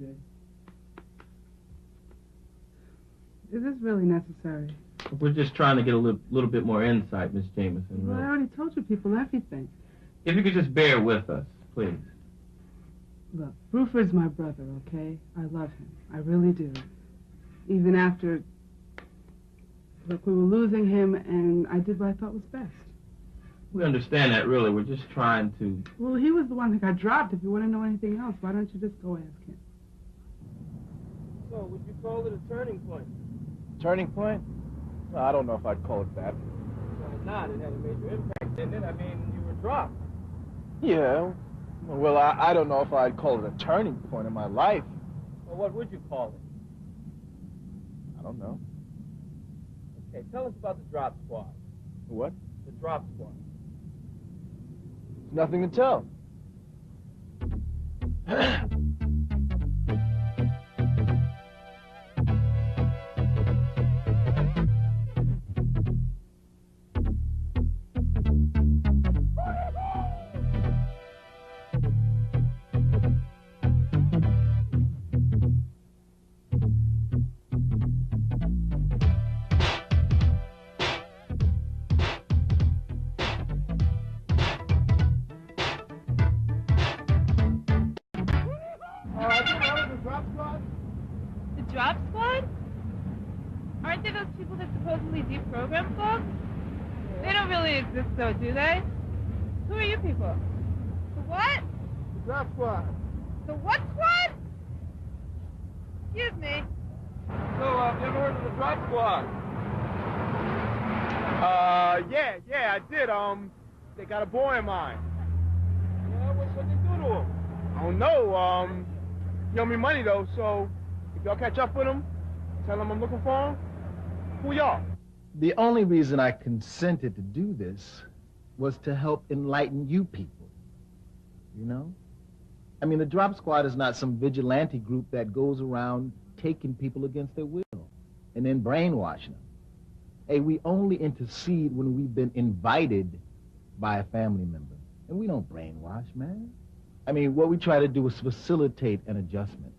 day. Is this really necessary? We're just trying to get a little bit more insight, Miss Jameson. Well, I already told you people everything. If you could just bear with us, please. Look, Bruford's my brother, okay? I love him. I really do. Even after... Look, we were losing him, and I did what I thought was best. We understand that, really. We're just trying to... Well, he was the one that got dropped. If you want to know anything else, why don't you just go ask him? So, would you call it a turning point? Turning point? No, I don't know if I'd call it that. Well, it's not. It had a major impact, didn't it? I mean, you were dropped. Yeah. Well, I don't know if I'd call it a turning point in my life. Well, what would you call it? I don't know. Okay, tell us about the drop squad. What? The drop squad. Nothing to tell. The drop squad? Aren't they those people that supposedly deprogram folks? They don't really exist though, do they? Who are you people? The what? The drop squad. The what squad? Excuse me. So, have you ever heard of the drop squad? Yeah, I did. They got a boy of mine. Yeah, what they do to him? I don't know, he owe me money, though, so if y'all catch up with him, tell him I'm looking for him. Who y'all? The only reason I consented to do this was to help enlighten you people, you know? I mean, the Drop Squad is not some vigilante group that goes around taking people against their will and then brainwashing them. Hey, we only intercede when we've been invited by a family member. And we don't brainwash, man. I mean, what we try to do is facilitate an adjustment.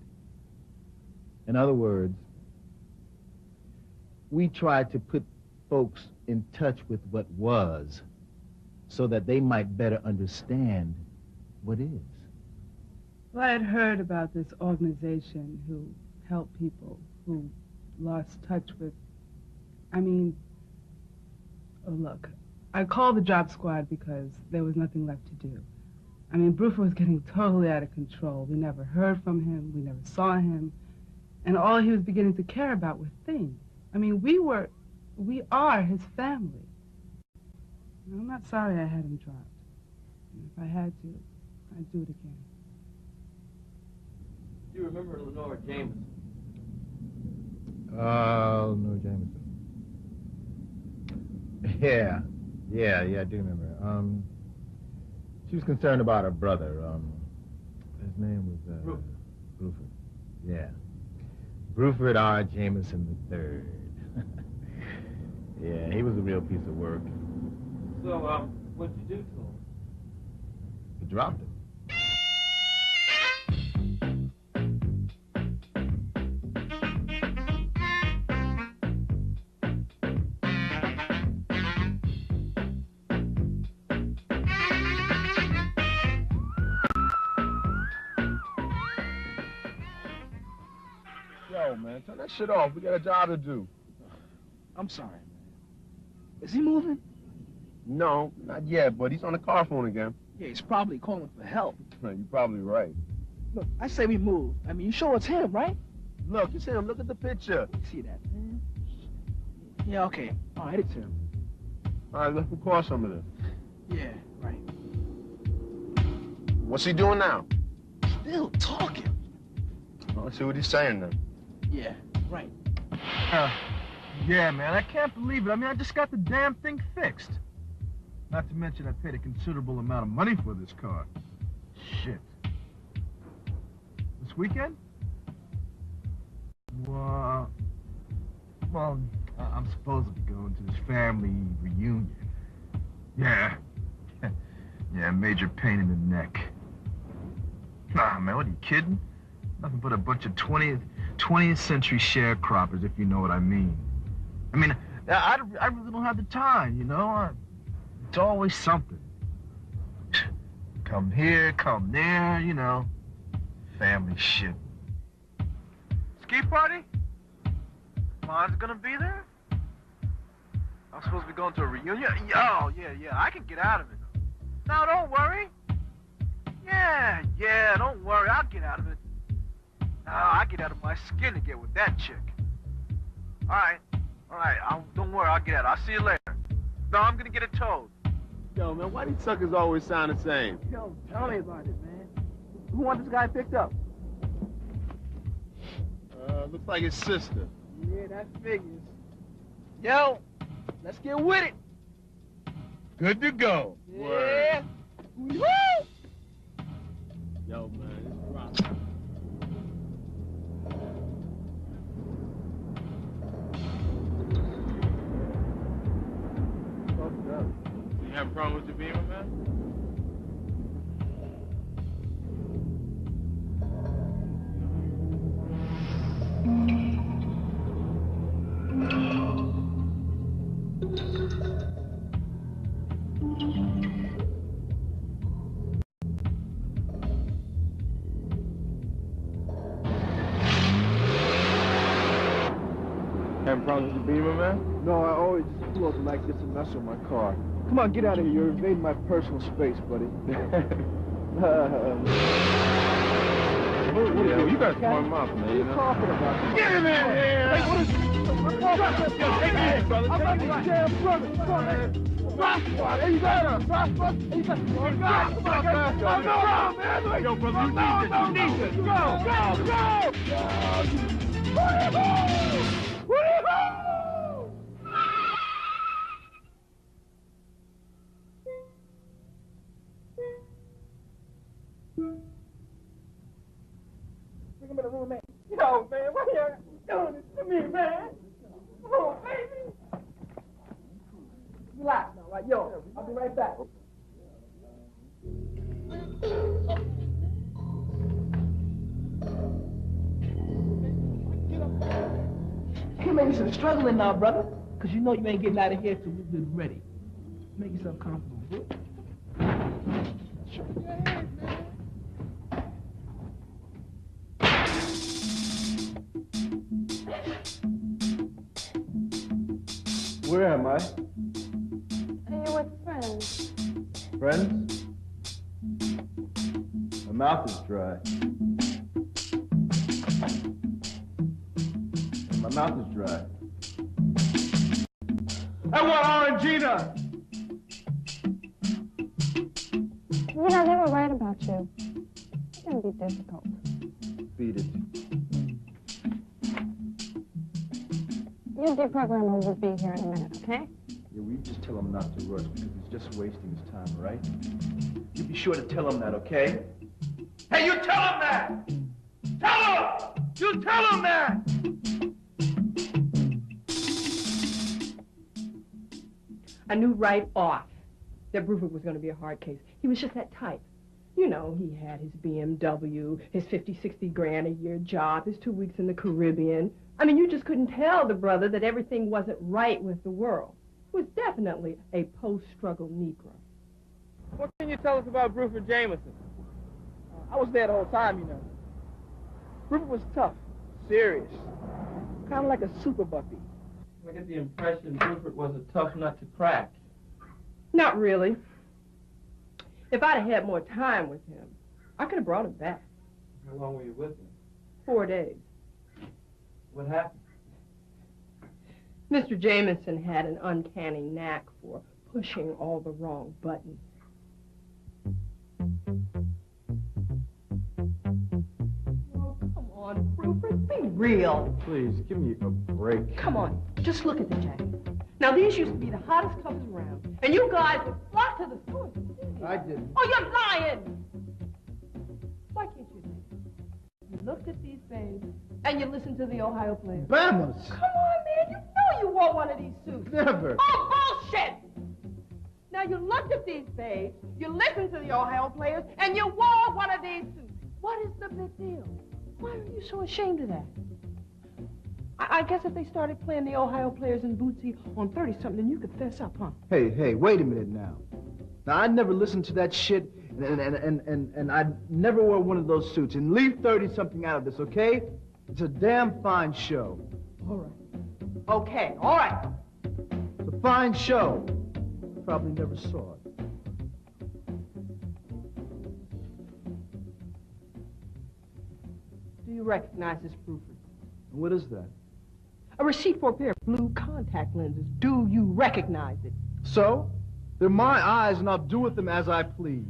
In other words, we try to put folks in touch with what was so that they might better understand what is. Well, I had heard about this organization who helped people who lost touch with... Oh, look, I called the Drop Squad because there was nothing left to do. I mean, Bruford was getting totally out of control. We never heard from him. We never saw him. And all he was beginning to care about were things. I mean, we are his family. And I'm not sorry I had him dropped. And if I had to, I'd do it again. Do you remember Lenore Jameson? Lenore Jameson. Yeah, I do remember. She was concerned about her brother. His name was, Bruford. Yeah. Bruford R. Jameson III. Yeah, he was a real piece of work. So, what'd you do to him? He dropped him. Yo, man, turn that shit off. We got a job to do. I'm sorry, man. Is he moving? No, not yet, but he's on the car phone again. Yeah, he's probably calling for help. You're probably right. Look, I say we move. I mean, you sure it's him, right? Look, you see him. Look at the picture. See that, man? Yeah, okay. All right, it's him. All right, let's record some of this. Yeah, right. What's he doing now? Still talking. Well, let's see what he's saying then. Yeah, right. Yeah, man, I can't believe it. I mean, I just got the damn thing fixed. Not to mention I paid a considerable amount of money for this car. Shit. This weekend? Well, I'm supposed to be going to this family reunion. Yeah. Yeah, major pain in the neck. Nah, man, what are you kidding? Nothing but a bunch of 20th century sharecroppers, if you know what I mean. I mean, I really don't have the time, you know? It's always something. Come here, come there, you know. Family shit. Ski party? Lon's gonna be there? I'm supposed to be going to a reunion? Oh, yeah, I can get out of it. No, don't worry. Yeah, don't worry, I'll get out of it. No, I get out of my skin to get with that chick. All right, don't worry, I'll get out. I'll see you later. No, I'm gonna get it towed. Yo, man, why these suckers always sound the same? Yo, tell me about it, man. Who wants this guy picked up? Looks like his sister. Yeah, that figures. Yo, let's get with it. Good to go. Yeah. Woo! Yo, man, it's rock. Fucked up. You have a problem with the Beamer, man? Having problems with the Beamer, man? No, I always just pull up like this and mess with my car. Come on, get out of here. You're invading my personal space, buddy. Yeah, you got to smart him up, man. What are you talking about? Get him in here! Hey, what is... Yo, take me in, brother. I'm Take not me your in. damn brother. Come on, man. Drop squad. Hey, you got him. Drop squad. Hey, you got him. Come on, man. Yo, brother, you need this. You need this. Go. Bring him in the room, man. Yo, man, why y'all doing this to me, man? Come on, baby. Relax now, right? Yo, I'll be right back. You may be some struggling now, brother, because you know you ain't getting out of here till we get ready. Make yourself comfortable, bro. Where am I? You're with friends. Friends? My mouth is dry. My mouth is dry. I want Orangina! You know, they were right about you. It's going to be difficult. Beat it. Your deprogrammer will be here in a minute, okay? Yeah, will you just tell him not to rush because he's just wasting his time, all right? You be sure to tell him that, okay? Hey, you tell him that! Tell him! You tell him that! I knew right off that Bruford was going to be a hard case. He was just that type. You know, he had his BMW, his 50, 60 grand a year job, his 2 weeks in the Caribbean. I mean, you just couldn't tell the brother that everything wasn't right with the world. He was definitely a post-struggle Negro. What can you tell us about Bruford Jameson? I was there the whole time, you know. Rupert was tough, serious, kind of like a super buffy. I get the impression Bruford was a tough nut to crack. Not really. If I'd have had more time with him, I could have brought him back. How long were you with him? 4 days. What happened? Mr. Jameson had an uncanny knack for pushing all the wrong buttons. Oh, come on, Bruford, be real. Please, give me a break. Come on, just look at the jacket. Now, these used to be the hottest colors around, and you guys would flock to the store. I didn't. Oh, you're lying! Why can't you do it? You looked at these babes, and you listened to the Ohio players. Bammers! Come on, man, you know you want one of these suits. Never. Oh, bullshit! Now, you looked at these babes, you listened to the Ohio players, and you wore one of these suits. What is the big deal? Why are you so ashamed of that? I guess if they started playing the Ohio players in Bootsy on 30-something, then you could fess up, huh? Hey, wait a minute now. Now, I never listened to that shit, and I never wore one of those suits. And leave 30-something out of this, okay? It's a damn fine show. All right. Okay, all right. It's a fine show. Probably never saw it. Do you recognize this, Bruford? What is that? A receipt for a pair of blue contact lenses. Do you recognize it? So? They're my eyes, and I'll do with them as I please.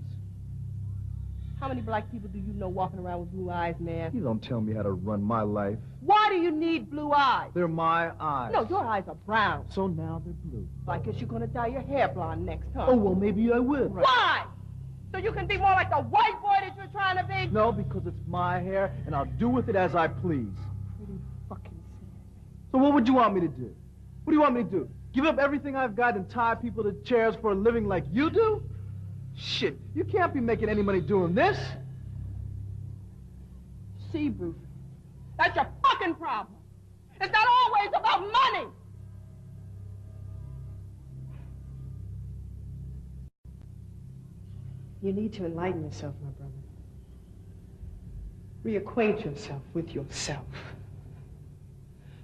How many black people do you know walking around with blue eyes, man? You don't tell me how to run my life. Why do you need blue eyes? They're my eyes. No, your eyes are brown. So now they're blue. I guess you're gonna dye your hair blonde next, huh? Oh, well, maybe I will. Right. Why? So you can be more like the white boy that you're trying to be? No, because it's my hair, and I'll do with it as I please. Pretty fucking sad. So what would you want me to do? What do you want me to do? Give up everything I've got and tie people to chairs for a living like you do? Shit, you can't be making any money doing this. See, Bruce, that's your fucking problem. It's not always about money. You need to enlighten yourself, my brother. Reacquaint yourself with yourself.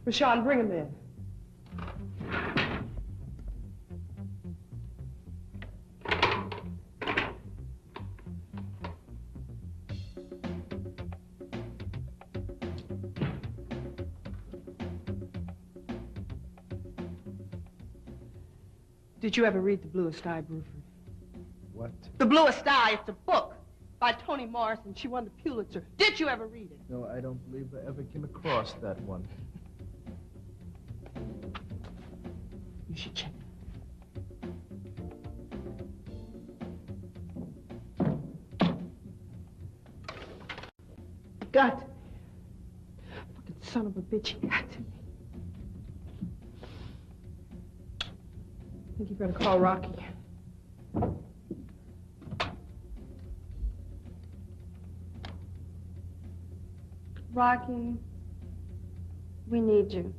Rashawn, bring him in. Did you ever read The Bluest Eye, Bruford? What? The Bluest Eye, it's a book by Toni Morrison. She won the Pulitzer. Did you ever read it? No, I don't believe I ever came across that one. You should check it. Got to me. Fucking son of a bitch, he got to me. I think you better call Rocky. Rocky, we need you.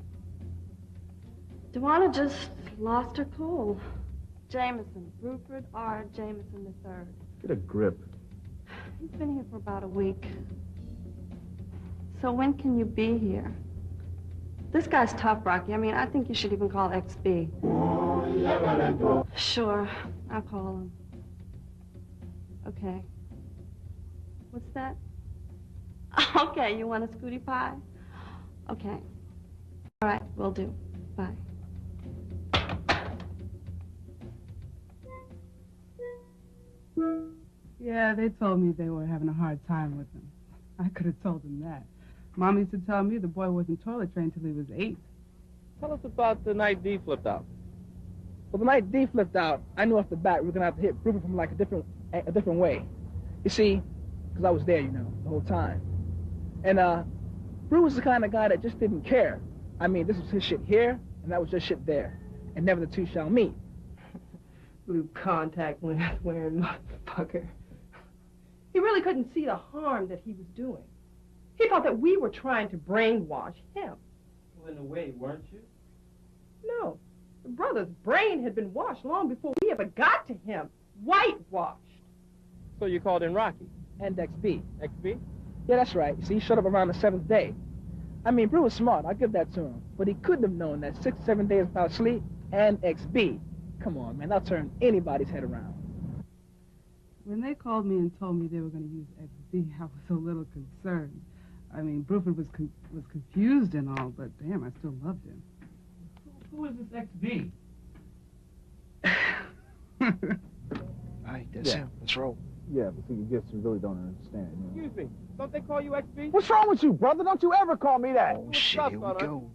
Dewana just lost her cool. Jameson, Rupert R. Jameson III. Get a grip. He's been here for about a week. So when can you be here? This guy's tough, Rocky. I mean, I think you should even call XB. Sure, I'll call him. Okay. What's that? Okay, you want a scooty pie? Okay. All right, will do. Bye. Yeah, they told me they were having a hard time with him. I could have told them that. Mom used to tell me the boy wasn't toilet trained till he was 8. Tell us about the night D flipped out. Well, the night D flipped out, I knew off the bat we were gonna have to hit Rupert from like a different way. You see, because I was there, you know, the whole time. And Brew was the kind of guy that just didn't care. I mean, this was his shit here, and that was just shit there, and never the two shall meet. Blue contact lens wearing motherfucker. He really couldn't see the harm that he was doing. He thought that we were trying to brainwash him. Well, in a way, weren't you? No. The brother's brain had been washed long before we ever got to him. Whitewashed. So you called in Rocky. And XB. XB? Yeah, that's right. You see, he showed up around the 7th day. I mean, Brew was smart, I'll give that to him. But he couldn't have known that 6 or 7 days without sleep and XB. Come on, man, that'll turn anybody's head around. When they called me and told me they were going to use XB, I was a little concerned. I mean, Bruford was confused and all, but damn, I still loved him. Who is this XB? All right, that's him. Let's roll. Yeah, but see, you guess you really don't understand. You know? Excuse me. Don't they call you XB? What's wrong with you, brother? Don't you ever call me that. Oh, shit, here we go.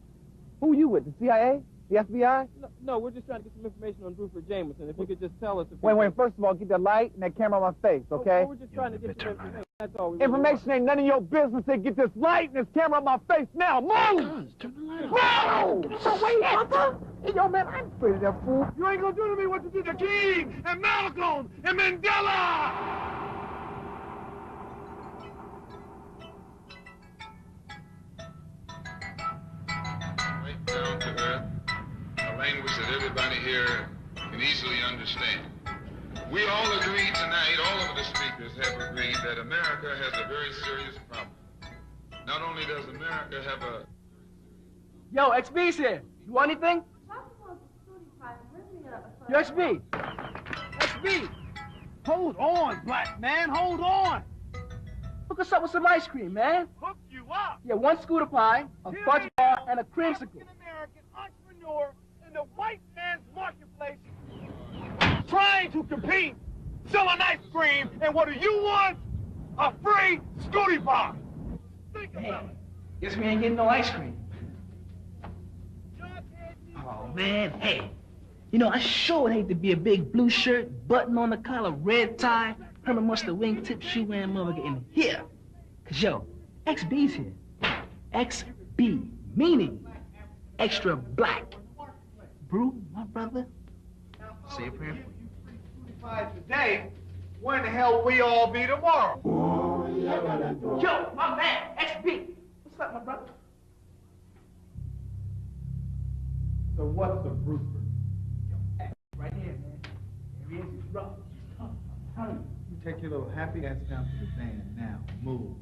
Who are you with, the CIA? The FBI? No, we're just trying to get some information on Bruford Jameson. If you could just tell us. Wait, first of all, get that light and that camera on my face, okay? We're just trying to get some information. That's all we Information ain't none of your business. Say, get this light and this camera on my face now. Move! Turn the light on. Move! So wait, brother. Hey, yo, man, I'm afraid of that fool. You ain't gonna do to me what you did to King and Malcolm and Mandela! that everybody here can easily understand. We all agree tonight, all of the speakers have agreed that America has a very serious problem. Not only does America have a... Yo, XB's here. You want anything? Yo, XB. XB. Hold on, black man, hold on. Hook us up with some ice cream, man. Hook you up. Yeah, 1 scooter pie, a fudge bar, and a creamsicle. African-American entrepreneur in the white man's marketplace trying to compete, selling ice cream, and what do you want? A free scooty pie. Think about it. Guess we ain't getting no ice cream. Oh, man, hey. You know, I sure would hate to be a big blue shirt, button on the collar, red tie, Herman Mustard wingtip shoe wearing motherfucker in here. Cause yo, XB's here. XB, meaning extra black. Brew, my brother, say a prayer for you. Today, when the hell will we all be tomorrow? Yo, my man, XB. What's up, my brother? So what's the proof? Right here, man. Here he is, he's rough. He's tough. I'm telling you. You take your little happy ass down to the van now. Move.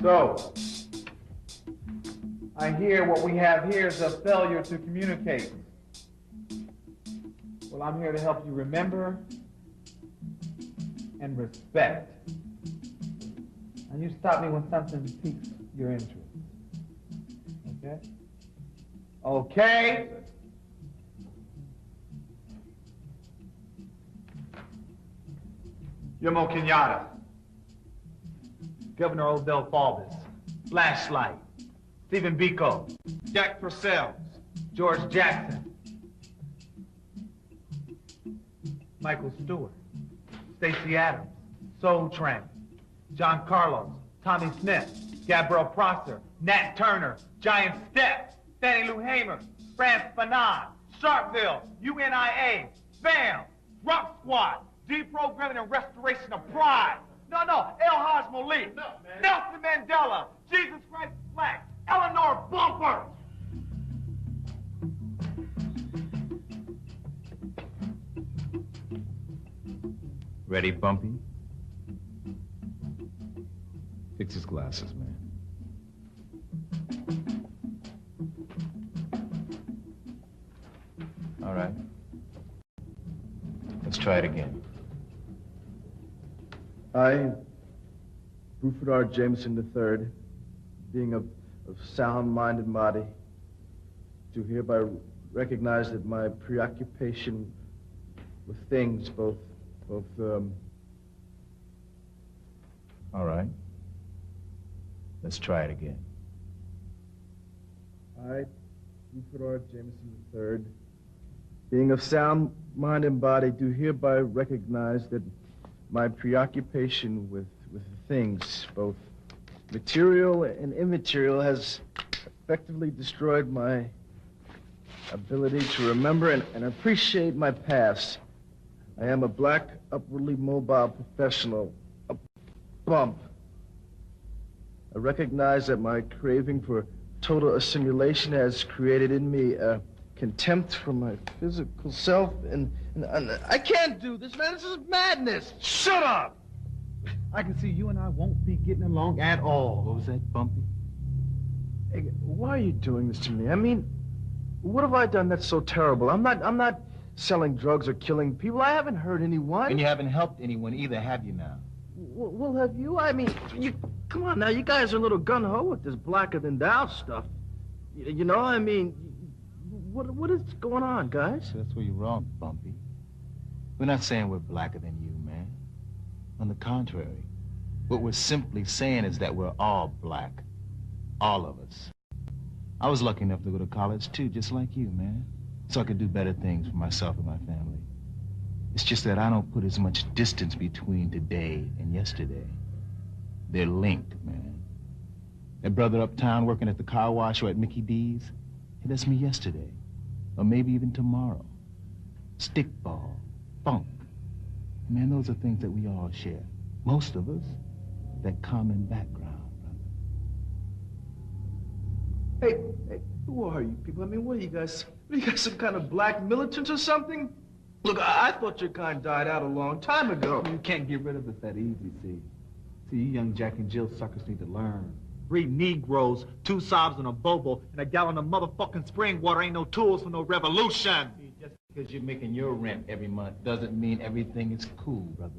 So, I hear what we have here is a failure to communicate. Well, I'm here to help you remember and respect. And you stop me when something piques your interest. Okay? Okay? Yomo Kenyatta, Governor Odell Falbus, Flashlight, Stephen Biko, Jack Purcell, George Jackson, Michael Stewart, Stacey Adams, Soul Train, John Carlos, Tommy Smith, Gabriel Prosser, Nat Turner, Giant Steps, Fannie Lou Hamer, France Fanon, Sharpville, UNIA, BAM, Rock Squad, Deprogramming and Restoration of Pride. No, El Haj Malik, Nelson Mandela, Jesus Christ Black, Eleanor Bumper. Ready, Bumpy? Fix his glasses, man. All right. Let's try it again. I, Buford R. Jameson III, being of sound mind and body, do hereby recognize that my preoccupation with things, both All right. Let's try it again. I, Buford R. Jameson III, being of sound mind and body, do hereby recognize that my preoccupation with things, both material and immaterial, has effectively destroyed my ability to remember and appreciate my past. I am a black, upwardly mobile professional, a bump. I recognize that my craving for total assimilation has created in me a contempt for my physical self, and I can't do this, man. This is madness. Shut up! I can see you and I won't be getting along at all. What was that, Bumpy? Hey, why are you doing this to me? I mean, what have I done that's so terrible? I'm not selling drugs or killing people. I haven't hurt anyone. And you haven't helped anyone either, have you now? Well, have you? I mean, come on now. You guys are a little gun-ho with this blacker than thou stuff. You know, I mean, what is going on, guys? That's where you're wrong, Bumpy. We're not saying we're blacker than you, man. On the contrary, what we're simply saying is that we're all black. All of us. I was lucky enough to go to college, too, just like you, man. So I could do better things for myself and my family. It's just that I don't put as much distance between today and yesterday. They're linked, man. That brother uptown working at the car wash or at Mickey D's, hey, that's me yesterday. Or maybe even tomorrow. Stickball, funk. Man, those are things that we all share. most of us, that common background, brother. Hey, who are you people? I mean, what are you guys? Some kind of black militants or something? Look, I thought your kind died out a long time ago. You can't get rid of it that easy, see. See, you young Jack and Jill suckers need to learn. 3 Negroes, 2 sobs and a bobo, and a gallon of motherfucking spring water ain't no tools for no revolution. See, just because you're making your rent every month doesn't mean everything is cool, brother.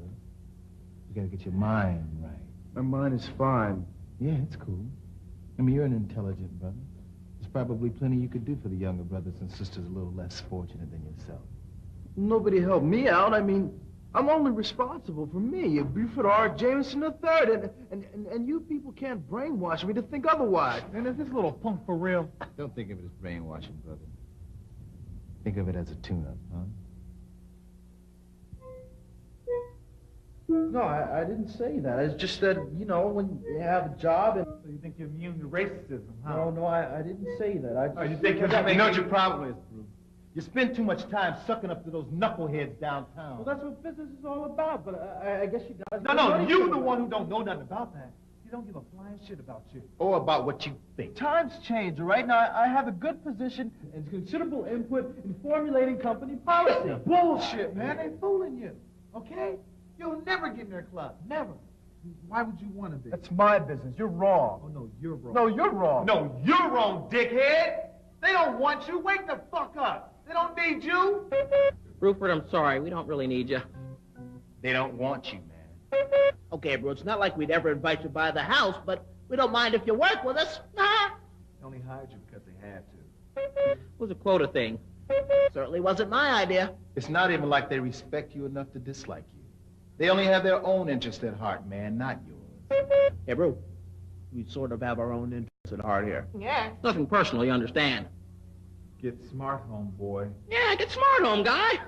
You gotta get your mind right. My mind is fine. Yeah, it's cool. I mean, you're an intelligent brother. There's probably plenty you could do for the younger brothers and sisters a little less fortunate than yourself. Nobody helped me out. I mean, I'm only responsible for me, Buford R. Jameson III, and you people can't brainwash me to think otherwise. And is this little punk for real? Don't think of it as brainwashing, brother. Think of it as a tune-up, huh? No, I didn't say that. It's just that, you know, when you have a job and... So you think you're immune to racism, huh? No, I didn't say that. Oh, you think you're You know what your problem is, Bruce? You spend too much time sucking up to those knuckleheads downtown. Well, that's what business is all about, but I guess you guys... No, you're the one who don't know nothing about that. You don't give a flying shit about you. Or about what you think. Times change, all right? Now, I have a good position and considerable input in formulating company policy. Bullshit, man. They fooling you, okay? You'll never get in their club. Never. Why would you want to be? That's my business. You're wrong. Oh, no, you're wrong. No, you're wrong. No, you're wrong, dickhead. They don't want you. Wake the fuck up. They don't need you. Rupert, I'm sorry. We don't really need you. They don't want you, man. Okay, bro, it's not like we'd ever invite you by the house, but we don't mind if you work with us. They only hired you because they had to. It was a quota thing. Certainly wasn't my idea. It's not even like they respect you enough to dislike you. They only have their own interest at heart, man, not yours. Hey, bro, we sort of have our own interests at heart here. Yeah. Nothing personal, you understand. Get smart, homeboy. Yeah, get smart, home guy.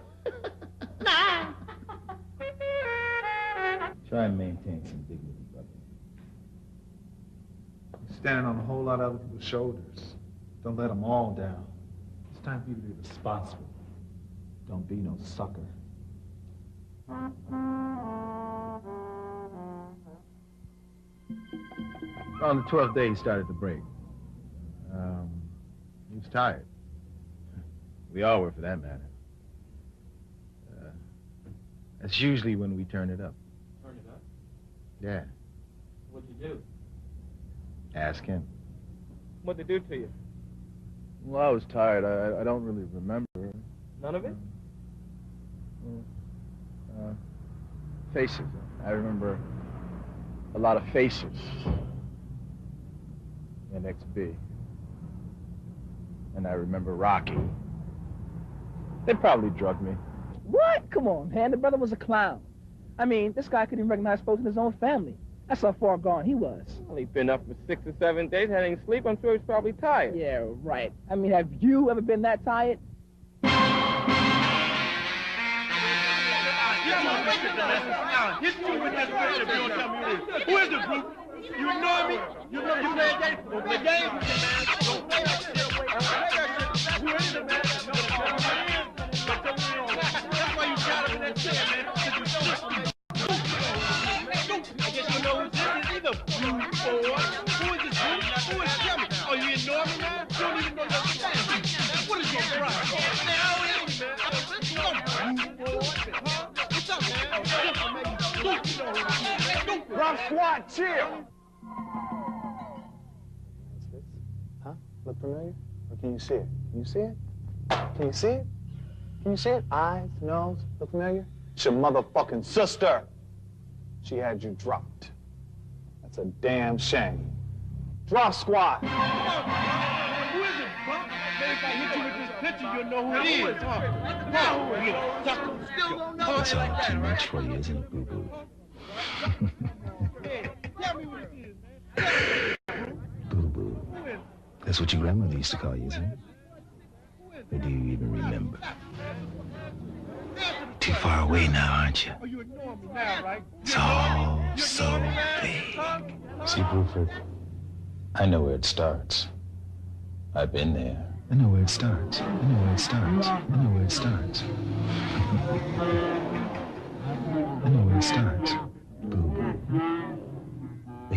Nah. Try and maintain some dignity, brother. You're standing on a whole lot of other people's shoulders. Don't let them all down. It's time for you to be responsible. Don't be no sucker. On the 12th day, he started to break. He was tired. We all were, for that matter. That's usually when we turn it up. Turn it up? Yeah. What'd you do? Ask him. What'd they do to you? Well, I was tired. I don't really remember. None of it? Faces. I remember a lot of faces. And XB. And I remember Rocky. They probably drugged me. What? Come on, man. The brother was a clown. I mean, this guy couldn't even recognize folks in his own family. That's how far gone he was. Well, he'd been up for 6 or 7 days, had any sleep. I'm sure he's probably tired. Yeah, right. I mean, have you ever been that tired? Hit you with that picture if you don't tell me who it is. Who is it, group? You ignore me? You know you play a game? Don't play games with me, man. Don't play that shit. Who is it, man? That's why you got him in that chair, man. Because you shook me. I guess you know who this is either. Rude boy. Who is this, Rude? Who is Jimmy? Oh, you ignore me, man? You don't even know your family. What is your problem? Now, man. Rude boy. What's up, man? Rough squad, chill! Huh? Look familiar? Or can you see it? Can you see it? Can you see it? Can you see it? Eyes, nose, look familiar? It's your motherfucking sister. She had you dropped. That's a damn shame. Drop squad. Who is it, bro? If I hit you with this picture, you'll know who it is, huh? Still don't know It's all too much for you, isn't it, boo-boo? Boo-boo. That's what your grandmother used to call you, isn't it? Or do you even remember? Too far away now, aren't you? It's all so big. See, Bruford, I know where it starts. I've been there. I know where it starts. I know where it starts. I know where it starts. I know where it starts. Boo-boo.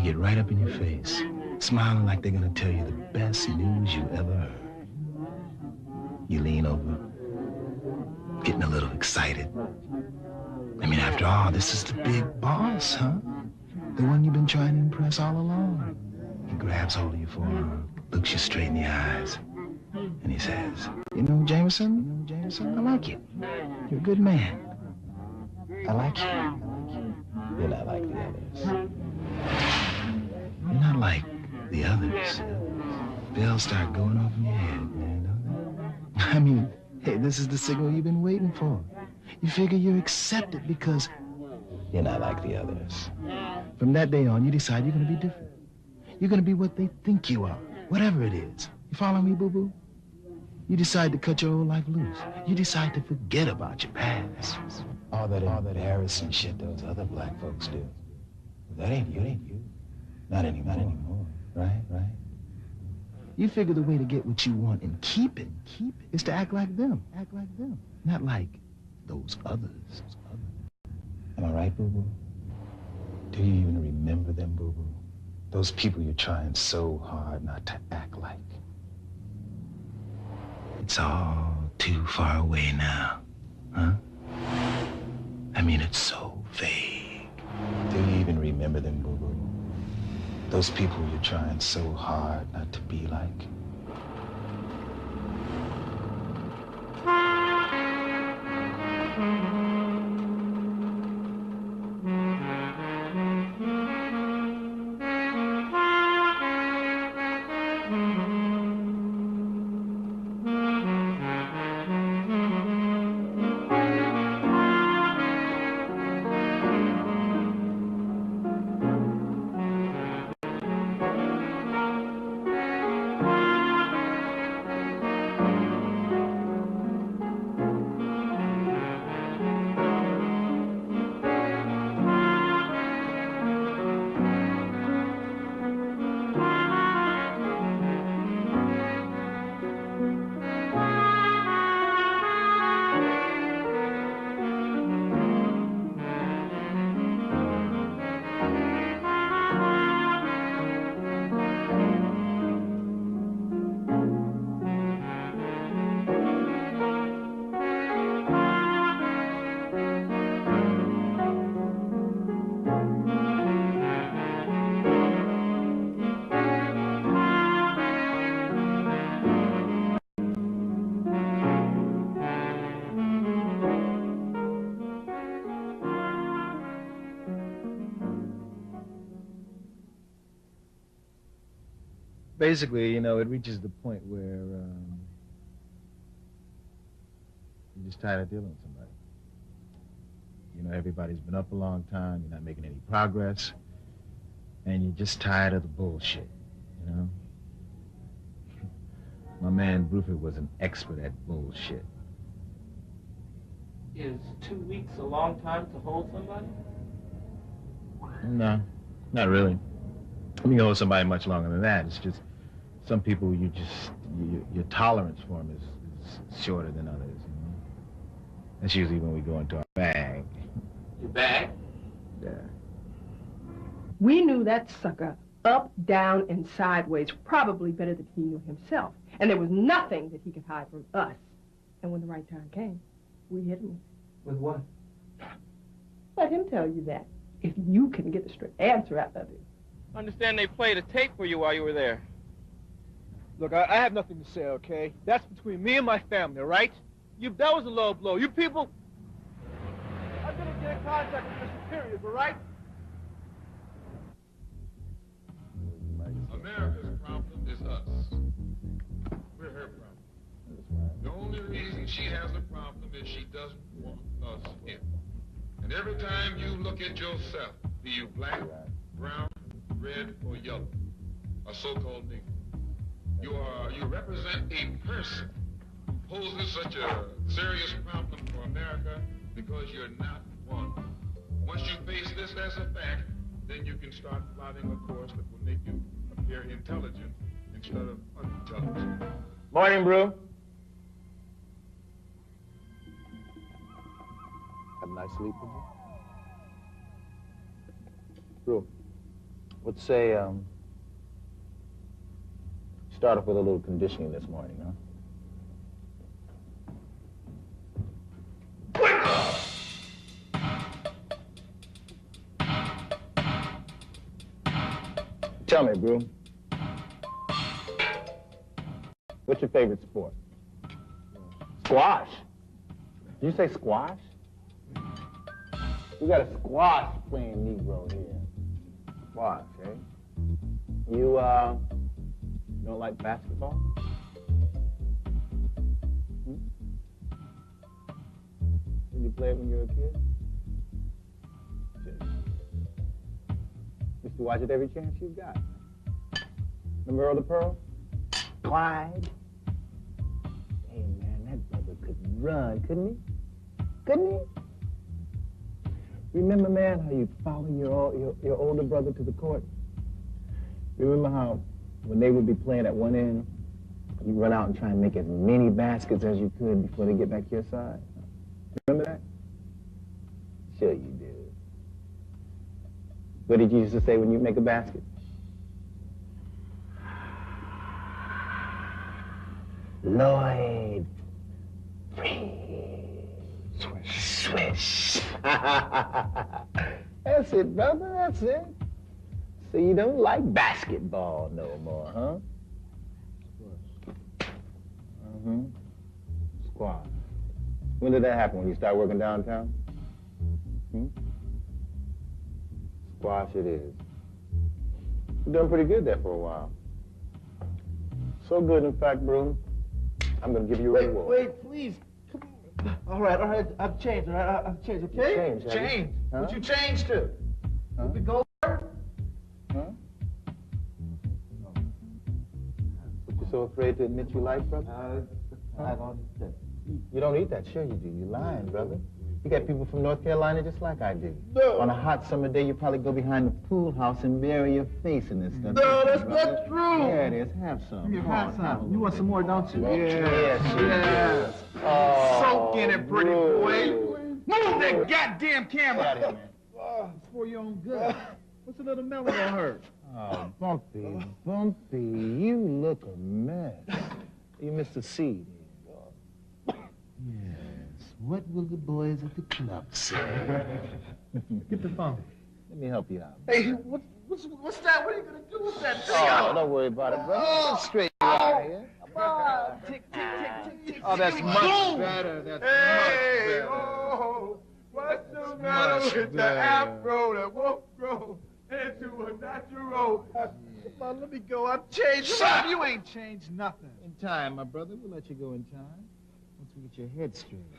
get right up in your face, smiling like they're gonna tell you the best news you ever heard. You lean over, getting a little excited. I mean, after all, this is the big boss, huh? The one you've been trying to impress all along. He grabs hold of your forearm, looks you straight in the eyes, and he says, you know, Jameson, I like you. You're a good man. I like you. You're not like the others. You're not like the others. Bells start going off in your head, man, don't they? I mean, hey, this is the signal you've been waiting for. You figure you're accepted because you're not like the others. From that day on, you decide you're going to be different. You're going to be what they think you are, whatever it is. You follow me, boo-boo? You decide to cut your old life loose. You decide to forget about your past. All that Harrison shit those other black folks do. That ain't you. Not anymore. Right? You figure the way to get what you want and keep it is to act like them. Not like those others. Am I right, boo-boo? Do you even remember them, boo-boo? Those people you're trying so hard not to act like. It's all too far away now, huh? I mean, it's so vague. Do you even remember them, boo-boo? Those people you're trying so hard not to be like. Basically, you know, it reaches the point where you're just tired of dealing with somebody. You know, everybody's been up a long time, you're not making any progress, and you're just tired of the bullshit, you know? My man Bruford was an expert at bullshit. Is 2 weeks a long time to hold somebody? No, not really. You can hold somebody much longer than that. It's just some people your tolerance for them is shorter than others, you know? That's usually when we go into our bag. Your bag? Yeah. We knew that sucker up, down, and sideways probably better than he knew himself. And there was nothing that he could hide from us. And when the right time came, we hit him. With what? Let him tell you that, if you can get a straight answer out of him. I understand they played a tape for you while you were there. Look, I have nothing to say, okay? That's between me and my family, all right? That was a low blow. You people... I'm gonna get in contact with your superiors, all right? America's problem is us. We're her problem. The only reason she has a problem is she doesn't want us in. And every time you look at yourself, be you black, brown, red, or yellow, a so-called Negro, you represent a person who poses such a serious problem for America because you're not one. Once you face this as a fact, then you can start plotting a course that will make you appear intelligent instead of unintelligent. Morning, Brew. Had a nice sleep, did you? Brew, Let's say, start off with a little conditioning this morning, huh? Tell me, Brew. What's your favorite sport? Squash. Did you say squash? We got a squash playing Negro here. Squash, eh? You don't like basketball? Hmm? Did you play it when you were a kid? Used to watch it every chance you got. Remember Earl the Pearl? Clyde? Hey, man, that brother could run, couldn't he? Couldn't he? Remember, man, how you follow your older brother to the court? Remember how when they would be playing at one end, you run out and try and make as many baskets as you could before they get back to your side? Remember that? Sure you do. What did you used to say when you make a basket? Lloyd, free. Swish. Swish. That's it, brother, that's it. So you don't like basketball no more, huh? Squash. Squash. When did that happen? When you started working downtown? Squash it is. You're doing pretty good there for a while. So good, in fact, Broom, I'm gonna give you a reward. Wait, please. Come on. All right, I've changed, all right? I've changed, okay? You changed, have you? Changed. Huh? What you changed to? Huh? The gold? Huh? What you so afraid to admit you like, brother? I don't eat that. You don't eat that? Sure you do. You lying, brother. You got people from North Carolina just like I do. No. On a hot summer day, you probably go behind the pool house and bury your face in this stuff. No, that's not true. Yeah, it is. Have some. You Come have on, some. You want some more, don't you? Yes. Oh, Soak in it, pretty boy. Rude. Move that goddamn camera. Get out of here, man. It's for your own good. What's a little melon gonna hurt? Oh, Bumpy, you look a mess. You missed a seed. Yes, what will the boys at the club say? Get the phone. Let me help you out. Hey, what's that? What are you gonna do with that thing? Oh, don't worry about it, brother. Oh. Straight out of here. Come on. Tick, tick, tick, tick. Oh, that's much better. That's much better. Oh, what's the Much matter with the better. afro that won't grow into a natural? Come on, let me go. I've changed. Shut up. You ain't changed nothing. In time, my brother. We'll let you go in time. Once we get your head straight.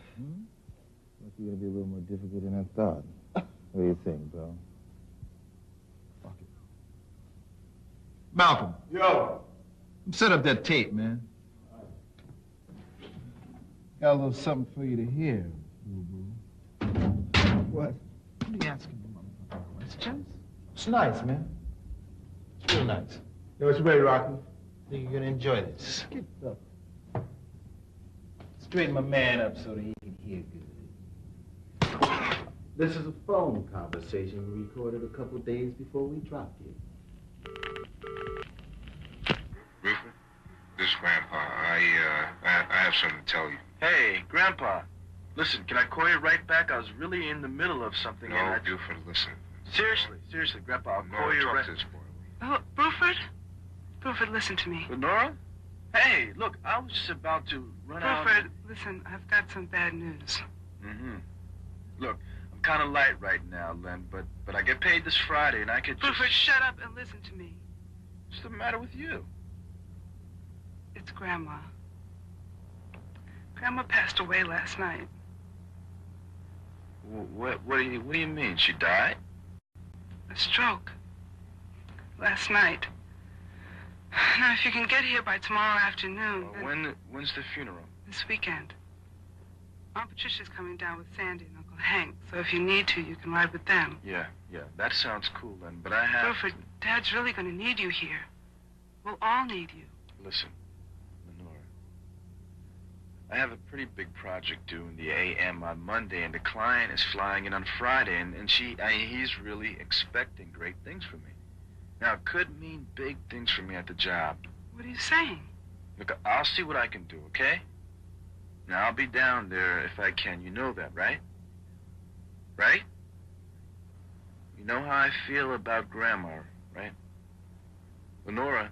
Must be gonna be a little more difficult than I thought. What do you think, bro? Fuck it. Malcolm, Yo. set up that tape, man. Got a little something for you to hear, boo-boo. What? What are you asking me, motherfucker? Questions? It's nice, man. It's real nice. Yo, it's ready, Rocky. I think you're gonna enjoy this. Get the... Straighten my man up so that he can hear good. This is a phone conversation we recorded a couple days before we dropped you. Rupert, this is Grandpa. I have something to tell you. Hey, Grandpa. Listen, can I call you right back? I was really in the middle of something. No, and I... Buford, listen. Seriously, Grandpa, I'll call Nora, you talk right... to this boy. Oh, Bruford? Bruford, listen to me. But Nora? Hey, look, I was just about to run out... Bruford, listen, I've got some bad news. Look, I'm kind of light right now, Len, but I get paid this Friday, and I could just... Bruford, shut up and listen to me. What's the matter with you? It's Grandma. Grandma passed away last night. What do you mean? She died? A stroke. Last night. Now, if you can get here by tomorrow afternoon... then When's the funeral? This weekend. Aunt Patricia's coming down with Sandy and Uncle Hank, so if you need to, you can ride with them. Yeah, that sounds cool, Len, but I have... Bruford, Dad's really going to need you here. We'll all need you. Listen, Lenora. I have a pretty big project due in the AM on Monday, and the client is flying in on Friday, and he's really expecting great things from me. Now, it could mean big things for me at the job. What are you saying? Look, I'll see what I can do, okay? Now, I'll be down there if I can. You know that, right? Right? You know how I feel about Grandma, right? Lenora.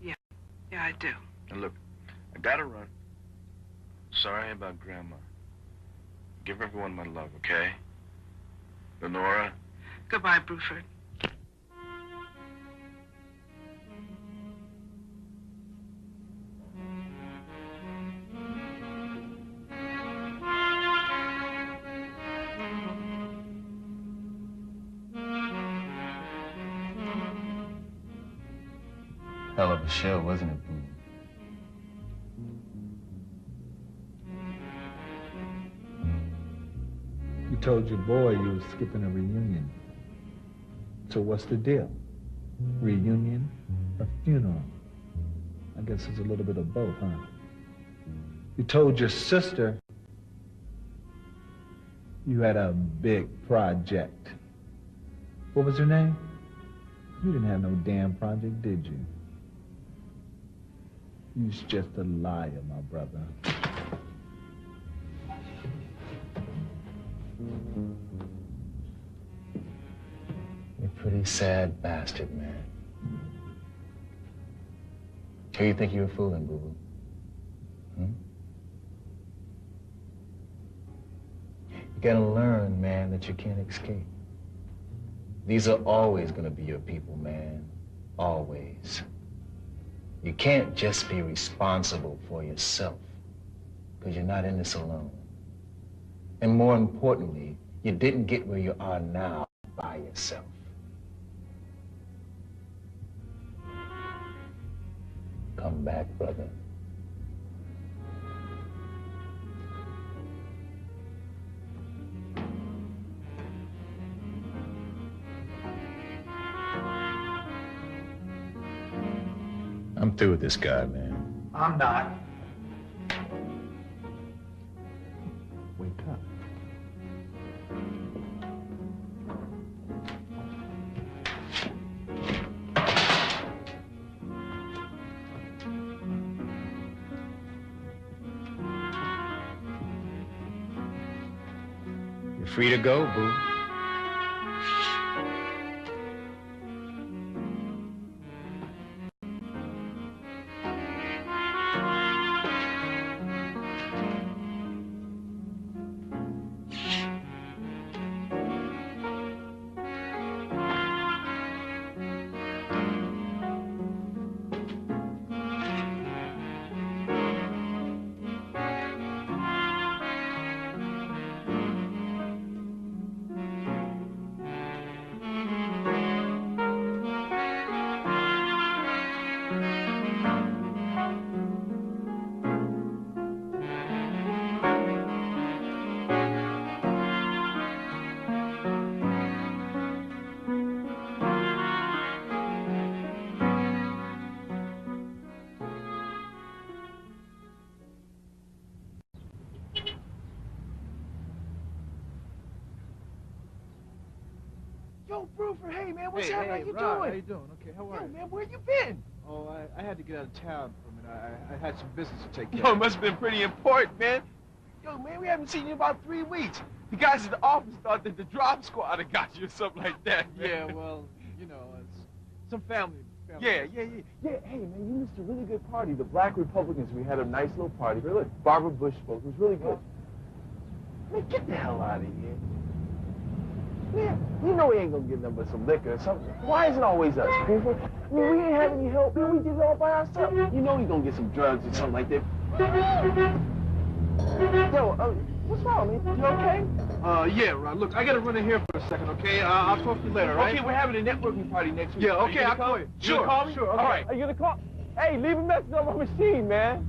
Yeah, I do. And look, I gotta run. Sorry about Grandma. Give everyone my love, okay? Lenora. Goodbye, Bruford. Hell of a show, wasn't it, Boo? You told your boy you was skipping a reunion. So what's the deal? Reunion or funeral? I guess it's a little bit of both, huh? You told your sister you had a big project. What was her name? You didn't have no damn project, did you? You's just a liar, my brother. You're a pretty sad bastard, man. Who you think you were fooling, boo-boo? You gotta learn, man, that you can't escape. These are always gonna be your people, man. Always. You can't just be responsible for yourself, because you're not in this alone. And more importantly, you didn't get where you are now by yourself. Come back, brother. I'm through with this guy, man. I'm not. Wake up. You're free to go, boo. Yo, Bruford, hey, man, what's happening? How you Rod, doing? How you doing? Okay, how are Yo, you? man, where you been? Oh, I had to get out of town for a minute. I had some business to take care Yo, it of. must have been pretty important, man. Yo, man, we haven't seen you in about 3 weeks. The guys at the office thought that the drop squad had got you or something like that, man. Yeah, well, you know, it's some family. Yeah. Yeah, hey, man, you missed a really good party. The Black Republicans, we had a nice little party. Really? Barbara Bush spoke. It was really good. Man, get the hell out of here. Man, you know we ain't gonna get nothing but some liquor or something. Why is it always us, Bruford? I mean, we ain't have any help, man. We did it all by ourselves. You know we gonna get some drugs or something like that. Yo, what's wrong, man? You okay? Yeah, Rod. Look, I gotta run in here for a second, okay? I'll talk to you later, right? Okay, we're having a networking party next week. Yeah, Are you okay, gonna I'll call come? you. You gonna call me? Sure, okay. All right. Are you gonna call? Hey, leave a message on my machine, man.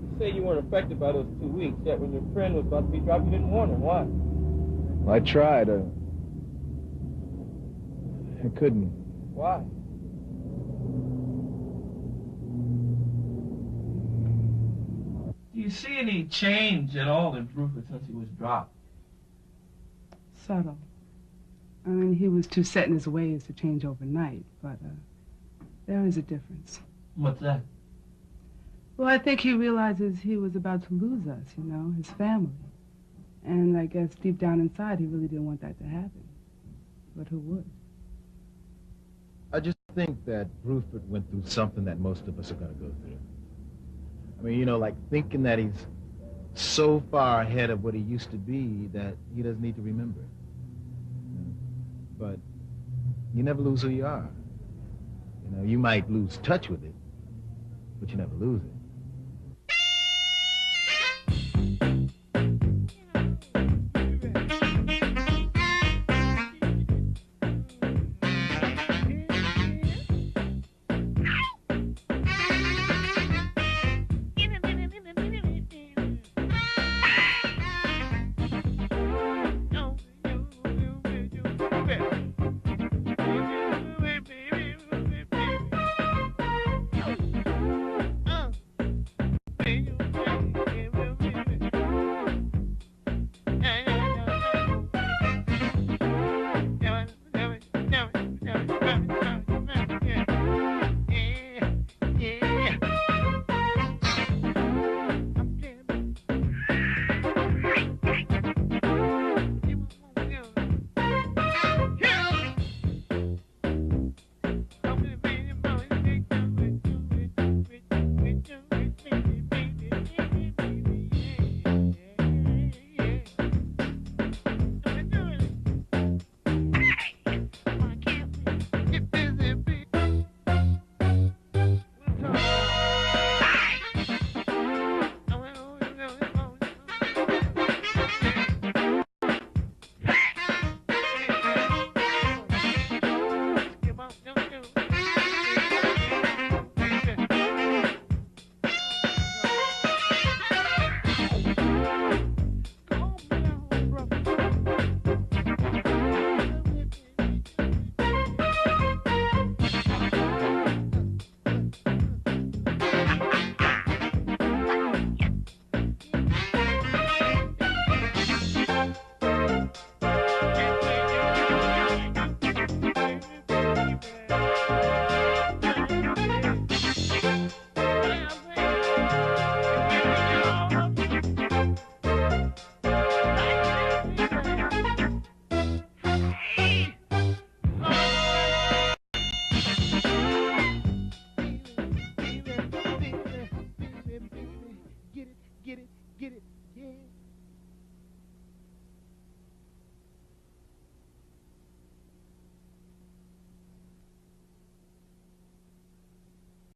You say you weren't affected by those 2 weeks, yet when your friend was about to be dropped, you didn't warn him. Why? Well, I tried. I couldn't. Why? Do you see any change at all in Bruford since he was dropped? Subtle. I mean, he was too set in his ways to change overnight, but there is a difference. What's that? Well, I think he realizes he was about to lose us, you know, his family. And I guess deep down inside, he really didn't want that to happen. But who would? I just think that Bruford went through something that most of us are going to go through. I mean, you know, like thinking that he's so far ahead of what he used to be that he doesn't need to remember. But you never lose who you are. You know, you might lose touch with it, but you never lose it.